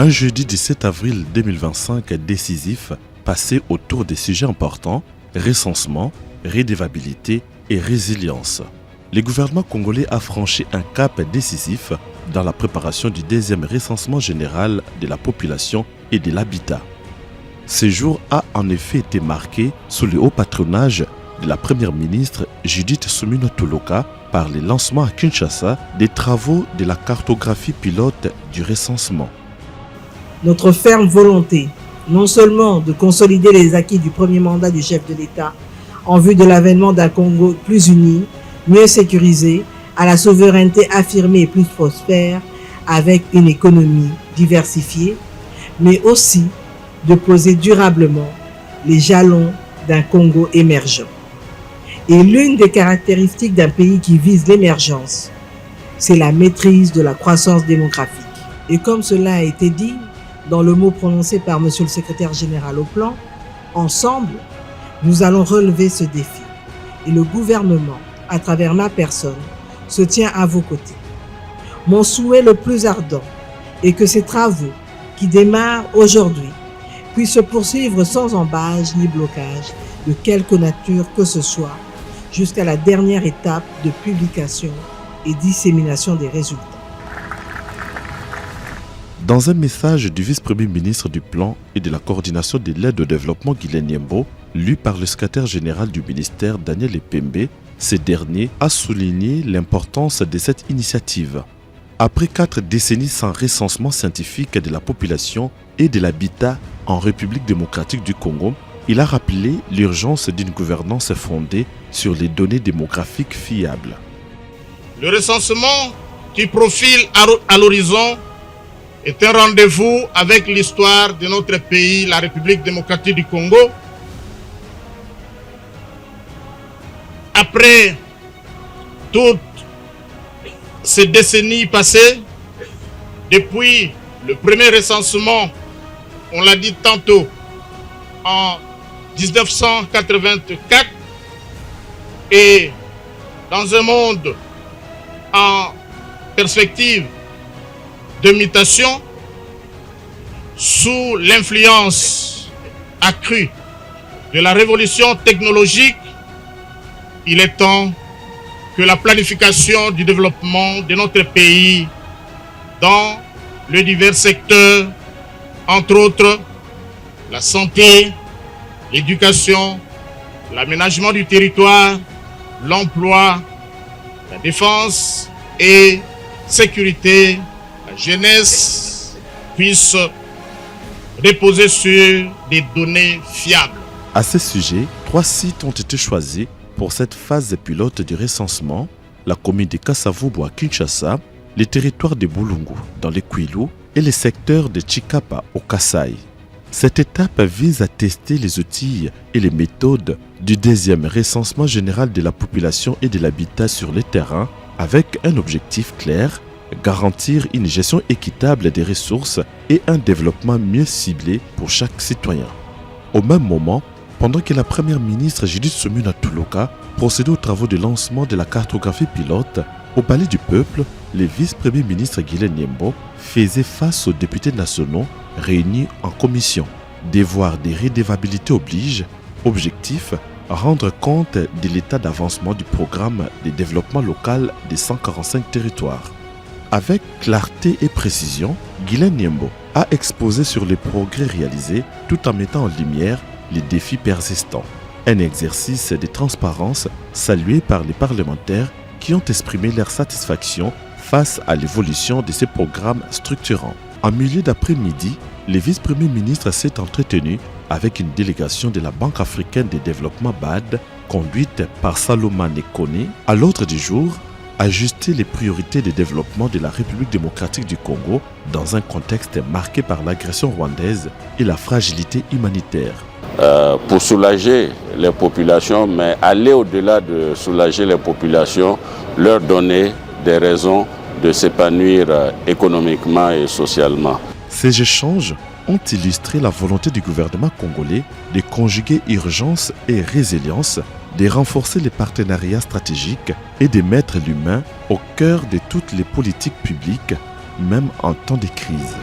Un jeudi 17 avril 2025 décisif, passé autour des sujets importants, recensement, redevabilité et résilience. Le gouvernement congolais a franchi un cap décisif dans la préparation du deuxième recensement général de la population et de l'habitat. Ce jour a en effet été marqué sous le haut patronage de la première ministre Judith Suminwa Tuluka par le lancement à Kinshasa des travaux de la cartographie pilote du recensement. Notre ferme volonté, non seulement de consolider les acquis du premier mandat du chef de l'État en vue de l'avènement d'un Congo plus uni, mieux sécurisé, à la souveraineté affirmée et plus prospère, avec une économie diversifiée, mais aussi de poser durablement les jalons d'un Congo émergent. Et l'une des caractéristiques d'un pays qui vise l'émergence, c'est la maîtrise de la croissance démographique. Et comme cela a été dit dans le mot prononcé par Monsieur le secrétaire général au plan, ensemble, nous allons relever ce défi. Et le gouvernement, à travers ma personne, se tient à vos côtés. Mon souhait le plus ardent est que ces travaux qui démarrent aujourd'hui puissent se poursuivre sans embâche ni blocage de quelque nature que ce soit jusqu'à la dernière étape de publication et dissémination des résultats. Dans un message du vice-premier ministre du Plan et de la coordination de l'aide au développement Guylaine Yembo, lu par le secrétaire général du ministère Daniel Epembe, ce dernier a souligné l'importance de cette initiative. Après 4 décennies sans recensement scientifique de la population et de l'habitat en République démocratique du Congo, il a rappelé l'urgence d'une gouvernance fondée sur les données démographiques fiables. Le recensement qui profile à l'horizon est un rendez-vous avec l'histoire de notre pays, la République démocratique du Congo. Après toutes ces décennies passées, depuis le premier recensement, on l'a dit tantôt, en 1984, et dans un monde en perspective de mutation, sous l'influence accrue de la révolution technologique, il est temps que la planification du développement de notre pays dans les divers secteurs, entre autres la santé, l'éducation, l'aménagement du territoire, l'emploi, la défense et sécurité, la jeunesse puisse reposer sur des données fiables. À ce sujet, 3 sites ont été choisis pour cette phase pilote du recensement: la commune de Kasavubu à Kinshasa, les territoires de Bulungu dans les Kwilu et les secteurs de Chikapa au Kasai. Cette étape vise à tester les outils et les méthodes du deuxième recensement général de la population et de l'habitat sur le terrain avec un objectif clair: garantir une gestion équitable des ressources et un développement mieux ciblé pour chaque citoyen. Au même moment, pendant que la première ministre Judith Suminwa Tuluka procédait aux travaux de lancement de la cartographie pilote, au Palais du Peuple, le vice-premier ministre Guylaine Yembo faisait face aux députés nationaux réunis en commission. Devoir de redevabilité oblige, objectif: rendre compte de l'état d'avancement du programme de développement local des 145 territoires. Avec clarté et précision, Guylaine Yembo a exposé sur les progrès réalisés tout en mettant en lumière les défis persistants. Un exercice de transparence salué par les parlementaires qui ont exprimé leur satisfaction face à l'évolution de ces programmes structurants. En milieu d'après-midi, le vice-premier ministre s'est entretenu avec une délégation de la Banque africaine de développement BAD, conduite par Saloma Nekone. À l'ordre du jour, ajuster les priorités de développement de la République démocratique du Congo dans un contexte marqué par l'agression rwandaise et la fragilité humanitaire. Pour soulager les populations, mais aller au-delà de soulager les populations, leur donner des raisons de s'épanouir économiquement et socialement. Ces échanges ont illustré la volonté du gouvernement congolais de conjuguer urgence et résilience, de renforcer les partenariats stratégiques et de mettre l'humain au cœur de toutes les politiques publiques, même en temps de crise.